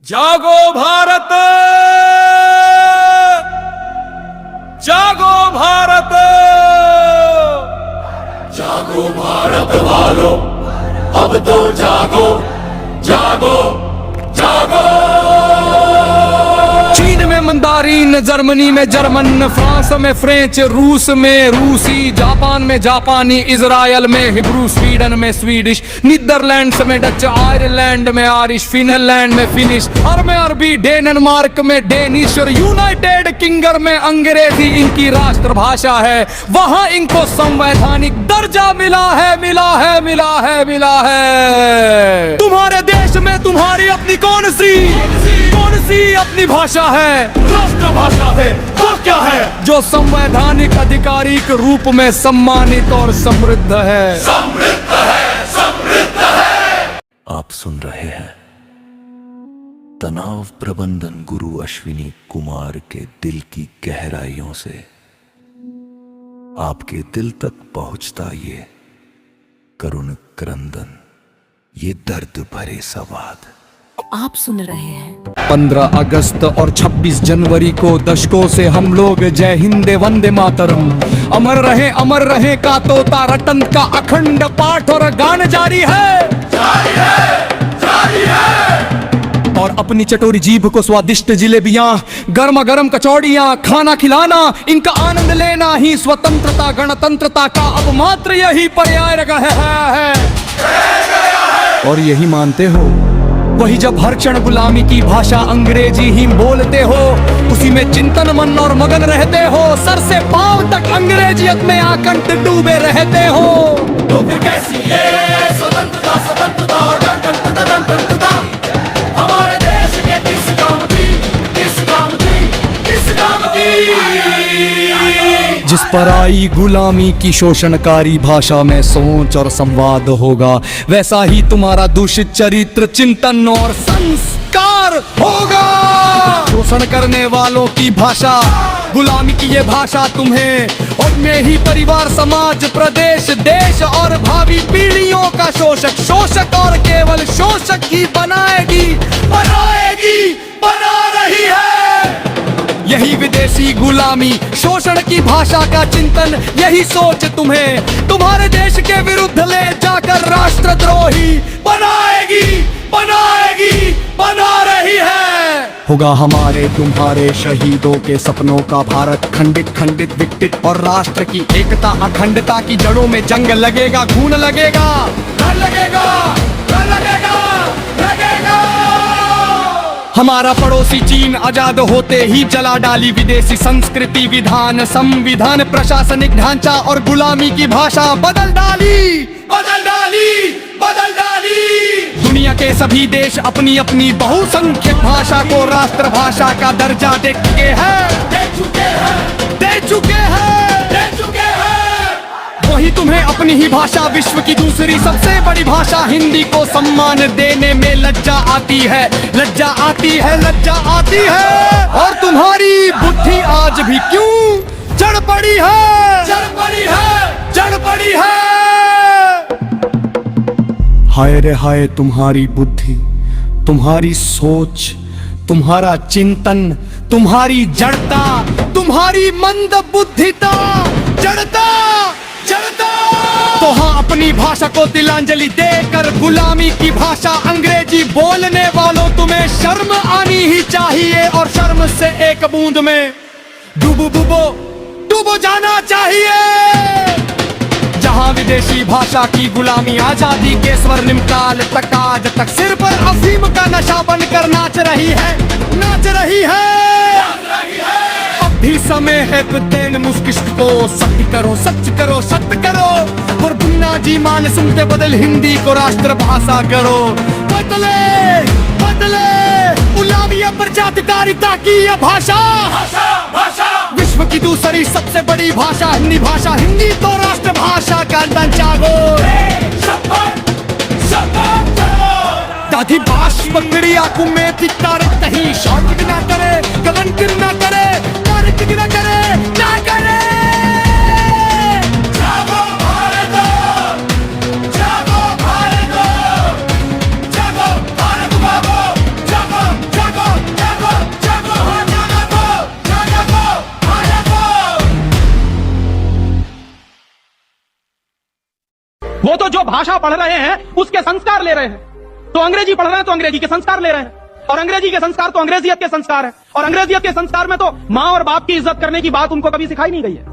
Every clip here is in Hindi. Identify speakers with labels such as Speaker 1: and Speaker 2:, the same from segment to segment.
Speaker 1: जागो भारत, जागो भारत,
Speaker 2: जागो भारत वालों, अब तो जागो जागो जागो।
Speaker 1: चीन में मंदारीन, जर्मनी में जर्मन, फ्रांस में फ्रेंच, रूस में रूसी, जापान में जापानी, इजराइल में हिब्रू, स्वीडन में स्वीडिश, नीदरलैंड्स में डच, आयरलैंड में आयरिश, फिनलैंड में फिनिश, में अरबी, डेनमार्क में डेनिश और यूनाइटेड किंगडम में अंग्रेजी इनकी राष्ट्रभाषा है। वहां इनको संवैधानिक दर्जा मिला है, मिला है, मिला है, मिला है। तुम्हारे देश में तुम्हारी अपनी कौन सी अपनी भाषा है?
Speaker 2: राष्ट्रभाषा है तो क्या है?
Speaker 1: जो संवैधानिक आधिकारिक रूप में सम्मानित और समृद्ध है।
Speaker 2: समृद्ध है, समृद्ध है।
Speaker 3: आप सुन रहे हैं तनाव प्रबंधन गुरु अश्विनी कुमार के दिल की गहराइयों से आपके दिल तक पहुंचता ये करुण क्रंदन, ये दर्द भरे संवाद।
Speaker 4: आप सुन रहे हैं
Speaker 1: 15 अगस्त और 26 जनवरी को दशकों से हम लोग जय हिंद वंदे मातरम, अमर रहे का तोता रटन का अखंड पाठ और गान जारी है,
Speaker 2: जारी है, जारी है।
Speaker 1: और अपनी चटोरी जीभ को स्वादिष्ट जिलेबियां, गर्मा गर्म कचौड़ियां खाना खिलाना, इनका आनंद लेना ही स्वतंत्रता गणतंत्रता का अब मात्र यही पर्याय है। और यही मानते हो वही जब हर क्षण गुलामी की भाषा अंग्रेजी ही बोलते हो, उसी में चिंतन मन और मगन रहते हो, सर से पांव तक अंग्रेजियत में आकंठ डूबे रहते हो।
Speaker 2: तो फिर कैसी ये स्वतंत्रता, स्वतंत्रता और गणतंत्रता हमारे देश के किस काम की, किस काम की, किस काम की?
Speaker 1: जिस पर आई गुलामी की शोषणकारी भाषा में सोच और संवाद होगा, वैसा ही तुम्हारा दूषित चरित्र, चिंतन और संस्कार होगा। शोषण करने वालों की भाषा, गुलामी की ये भाषा तुम्हें और में ही परिवार, समाज, प्रदेश, देश और भावी पीढ़ियों का शोषक और केवल शोषक ही बनाएगी,
Speaker 2: बना रही है।
Speaker 1: यही विदेशी गुलामी शोषण की भाषा का चिंतन, यही सोच तुम्हें तुम्हारे देश के विरुद्ध ले जाकर राष्ट्रद्रोही
Speaker 2: बना रही है।
Speaker 1: होगा हमारे तुम्हारे शहीदों के सपनों का भारत खंडित विकटित, और राष्ट्र की एकता अखंडता की जड़ों में जंग लगेगा, खून लगेगा,
Speaker 2: लगेगा।
Speaker 1: हमारा पड़ोसी चीन आजाद होते ही जला डाली विदेशी संस्कृति, विधान, संविधान, प्रशासनिक ढांचा और गुलामी की भाषा बदल डाली। दुनिया के सभी देश अपनी अपनी बहुसंख्यक भाषा को राष्ट्रभाषा का दर्जा दे चुके हैं। वही तुम्हें अपनी ही भाषा, विश्व की दूसरी सबसे बड़ी भाषा हिंदी को सम्मान देने में लज्जा आती है। और तुम्हारी बुद्धि आज भी क्यों जड़ पड़ी है? हाय रे हाय तुम्हारी बुद्धि, तुम्हारी सोच, तुम्हारा चिंतन, तुम्हारी जड़ता, तुम्हारी मंद बुद्धिता, जड़ता। तो हाँ, अपनी भाषा को तिलांजलि देकर गुलामी की भाषा अंग्रेजी बोलने वालों, तुम्हें शर्म आनी ही चाहिए, और शर्म से एक बूंद में डूबो जाना चाहिए। जहाँ विदेशी भाषा की गुलामी आजादी के स्वर्णिम काल तक आज तक सिर पर अफीम का नशा बनकर नाच रही है। अब भी समय है तेन मुस्किश्त को सत्य करो, और गुन्ना जी मान सुनते बदल हिंदी को राष्ट्रभाषा करो। बदले गुलामी प्रजातिकारिता की यह भाषा, विश्व की दूसरी सबसे बड़ी भाषा हिंदी भाषा, हिंदी तो राष्ट्रभाषा का जागो। दादी बाष्प क्रिया कुमें तितारे तही शांत ना करे, कलंकित ना करे, ना करे।
Speaker 2: जागो भारत, जागो भारत, जागो भारत बाबू, जागो।
Speaker 5: वो तो जो भाषा पढ़ रहे हैं उसके संस्कार ले रहे हैं। तो अंग्रेजी पढ़ रहे हैं तो अंग्रेजी के संस्कार ले रहे हैं, और अंग्रेजी के संस्कार तो अंग्रेजियत के संस्कार है, और अंग्रेजियत के संस्कार में तो माँ और बाप की इज्जत करने की बात उनको कभी सिखाई नहीं गई है।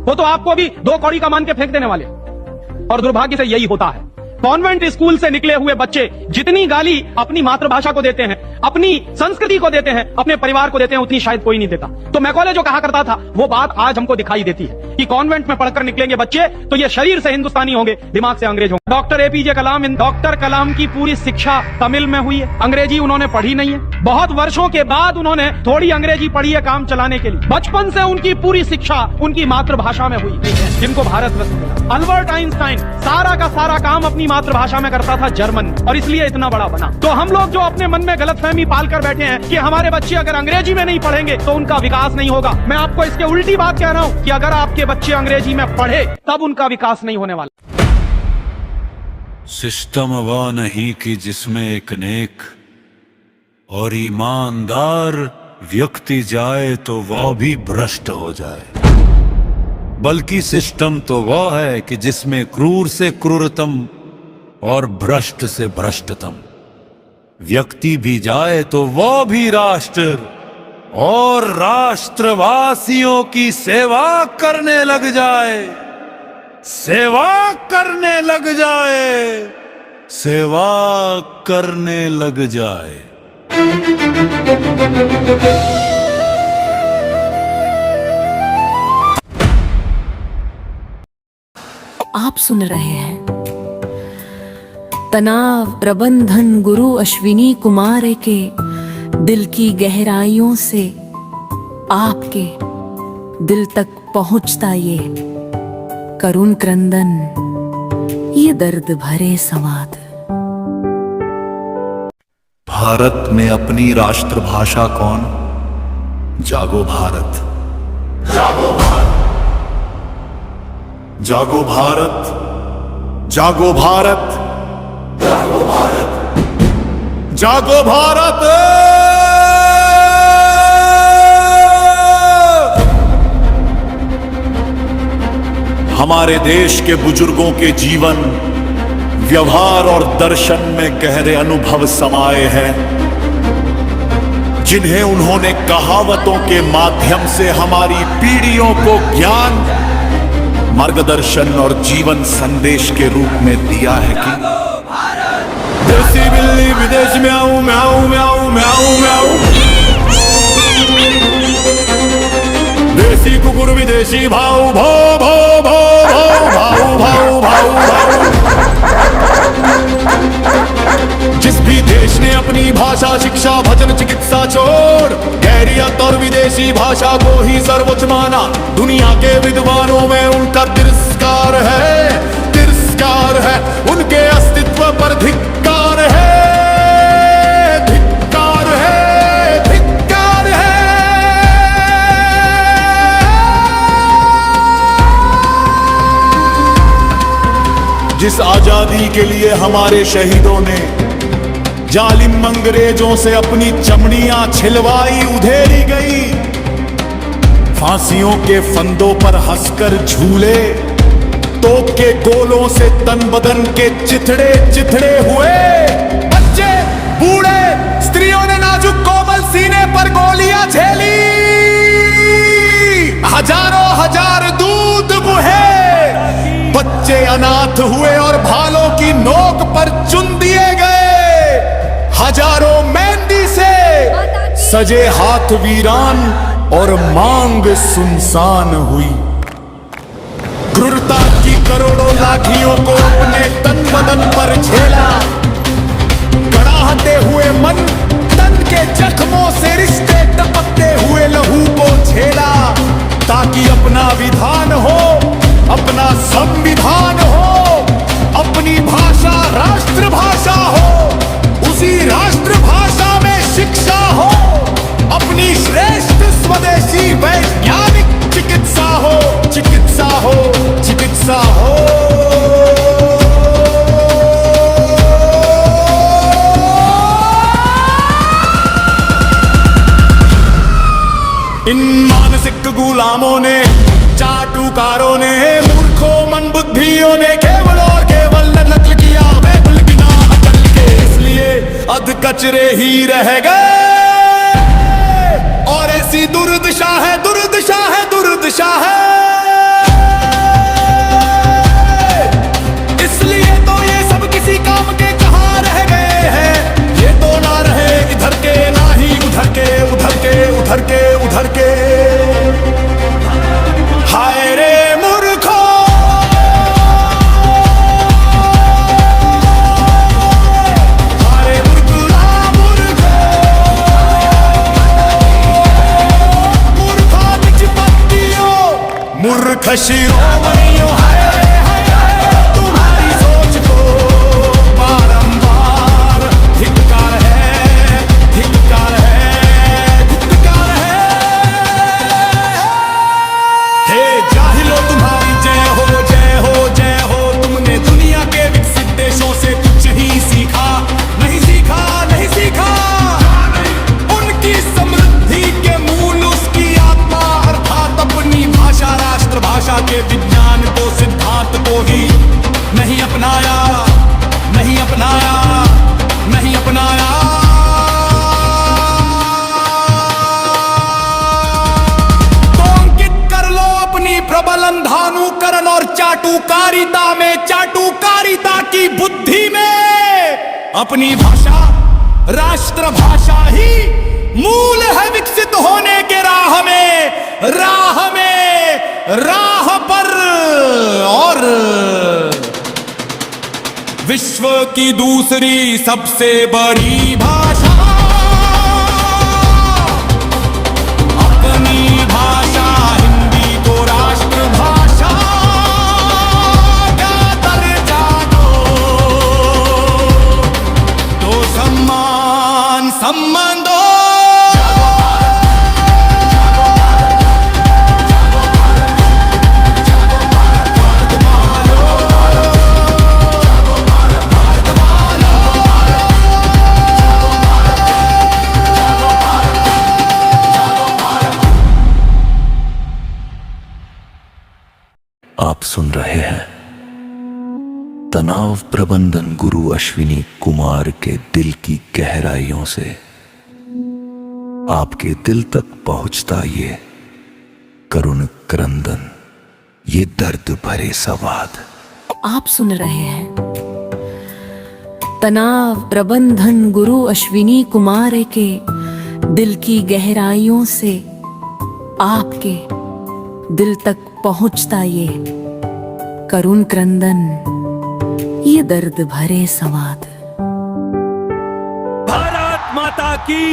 Speaker 5: वो तो आपको भी 2 कौड़ी का मान के फेंक देने वाले, और दुर्भाग्य से यही होता है। कॉन्वेंट स्कूल से निकले हुए बच्चे जितनी गाली अपनी मातृभाषा को देते हैं, अपनी संस्कृति को देते हैं, अपने परिवार को देते हैं, उतनी शायद कोई नहीं देता। तो मैकॉले जो कहा करता था वो बात आज हमको दिखाई देती है कि कॉन्वेंट में पढ़कर निकलेंगे बच्चे तो ये शरीर से हिंदुस्तानी होंगे, दिमाग से अंग्रेज होंगे। डॉक्टर एपीजे कलाम, डॉक्टर कलाम की पूरी शिक्षा तमिल में हुई है, अंग्रेजी उन्होंने पढ़ी नहीं है। बहुत वर्षों के बाद उन्होंने थोड़ी अंग्रेजी पढ़ी है काम चलाने के लिए। बचपन से उनकी पूरी शिक्षा उनकी मातृभाषा में हुई, जिनको भारत रत्न मिला। अल्बर्ट आइंस्टाइन सारा का सारा काम अपनी मातृभाषा में करता था, जर्मन में, और इसलिए इतना बड़ा बना। तो हम लोग जो अपने मन में गलतफहमी पाल कर बैठे हैं कि हमारे बच्चे अगर अंग्रेजी में नहीं पढ़ेंगे तो उनका विकास नहीं होगा, मैं आपको इसके उल्टी बात कह रहा हूं कि अगर आपके बच्चे अंग्रेजी में पढ़े तब उनका विकास नहीं होने वाला।
Speaker 3: सिस्टम वह नहीं कि जिसमें एक नेक और ईमानदार व्यक्ति जाए तो वह भी भ्रष्ट हो जाए, बल्कि सिस्टम तो वह है कि जिसमें क्रूर से क्रूरतम और भ्रष्ट से भ्रष्टतम व्यक्ति भी जाए तो वह भी राष्ट्र और राष्ट्रवासियों की सेवा करने लग जाए, सेवा करने लग जाए, सेवा करने लग जाए।
Speaker 4: आप सुन रहे हैं तनाव प्रबंधन गुरु अश्विनी कुमार के दिल की गहराइयों से आपके दिल तक पहुंचता ये करुण क्रंदन, ये दर्द भरे संवाद।
Speaker 3: भारत में अपनी राष्ट्रभाषा कौन? जागो भारत, जागो भारत, जागो भारत, जागो भारत, जागो भारत, जागो भारत। हमारे देश के बुजुर्गों के जीवन, व्यवहार और दर्शन में गहरे अनुभव समाये हैं, जिन्हें उन्होंने कहावतों के माध्यम से हमारी पीढ़ियों को ज्ञान, मार्गदर्शन और जीवन संदेश के रूप में दिया है कि देसी बिल्ली विदेश में आऊं, म्याऊं म्याऊं म्याऊं म्याऊं, देसी कुकुर विदेशी भाऊ भाऊ भाऊ भाऊ भाऊ भाऊ भाऊ भाऊ। जिस भी देश ने अपनी भाषा, शिक्षा, भजन, चिकित्सा छोड़ गैरियत और विदेशी भाषा को ही सर्वोच्च माना, दुनिया के विद्वानों में उनका तिरस्कार है, तिरस्कार है, उनके अस्तित्व पर धिक्कार है, धिक्कार है, धिक्कार है। जिस आजादी के लिए हमारे शहीदों ने जालिम अंग्रेजों से अपनी चमड़ियां छिलवाई, उधेड़ी गई, फांसियों के फंदों पर हंसकर झूले, तोप के गोलों से तन बदन के चिथड़े चिथड़े हुए, बच्चे बूढ़े स्त्रियों ने नाजुक कोमल सीने पर गोलियां झेली, हजारों हजार दूध बुहे, बच्चे अनाथ हुए और भालों की नोक पर चुन दिए गए, हजारों मेहंदी से सजे हाथ वीरान और मांग सुनसान हुई। क्रूरता की करोड़ों लाठियों को अपने तन बदन पर झेला, कड़ाहते हुए मन, तन के जख्मों से रिश्ते टपकते हुए लहू को झेला, ताकि अपना विधान हो, अपना संविधान हो, अपनी भाषा राष्ट्रभाषा हो, उसी राष्ट्रभाषा में शिक्षा हो, अपनी श्रेष्ठ स्वदेशी वैज्ञानिक चिकित्सा हो, चिकित्सा हो, चिकित्सा हो। इन मानसिक गुलामों ने, चाटुकारों ने, मूर्खों मन बुद्धियों ने केवल और केवल
Speaker 2: अध कचरे ही रह गए। और ऐसी दुर्दशा है, दुर्दशा है, दुर्दशा है। इसलिए तो ये सब किसी काम के कहाँ रह गए हैं। ये तो ना रहे इधर के, ना ही उधर के, उधर के, उधर के, उधर के। हाय रे मूर्खों, हाय मूर्खा, मूर्खा निज पत्तियों, मूर्ख शिरोमणियों। तुम्हारी सोच को बारंबार धिक्कार है, धिक्कार है, धिक्कार है। हे जाहिलो तुम्हारी जय हो, जय हो, जय हो। तुमने दुनिया के विकसित देशों से कुछ ही सीखा नहीं, सीखा नहीं, सीखा। उनकी समृद्धि के मूल उसकी आत्मा अर्थात अपनी भाषा, राष्ट्रभाषा के विज्ञान को, सिद्धांत को ही नहीं अपनाया, नहीं अपनाया, नहीं अपनाया। तो अंकित कर लो अपनी प्रबल अंधानुकरण और चाटुकारिता में, चाटुकारिता की बुद्धि में। अपनी भाषा, राष्ट्रभाषा ही मूल है विकसित होने के राह में, राह में, राह पर। और विश्व की दूसरी सबसे बड़ी भाषा, अपनी भाषा हिंदी को राष्ट्रभाषा का दर्जा दो, तो सम्मान, सम्मान दो।
Speaker 6: आप सुन रहे हैं तनाव प्रबंधन गुरु अश्विनी कुमार के दिल की गहराइयों से आपके दिल तक पहुंचता ये करुण क्रंदन, ये दर्द भरे संवाद।
Speaker 4: आप सुन रहे हैं तनाव प्रबंधन गुरु अश्विनी कुमार के दिल की गहराइयों से आपके दिल तक पहुंचता ये करुण क्रंदन, ये दर्द भरे संवाद।
Speaker 3: भारत माता की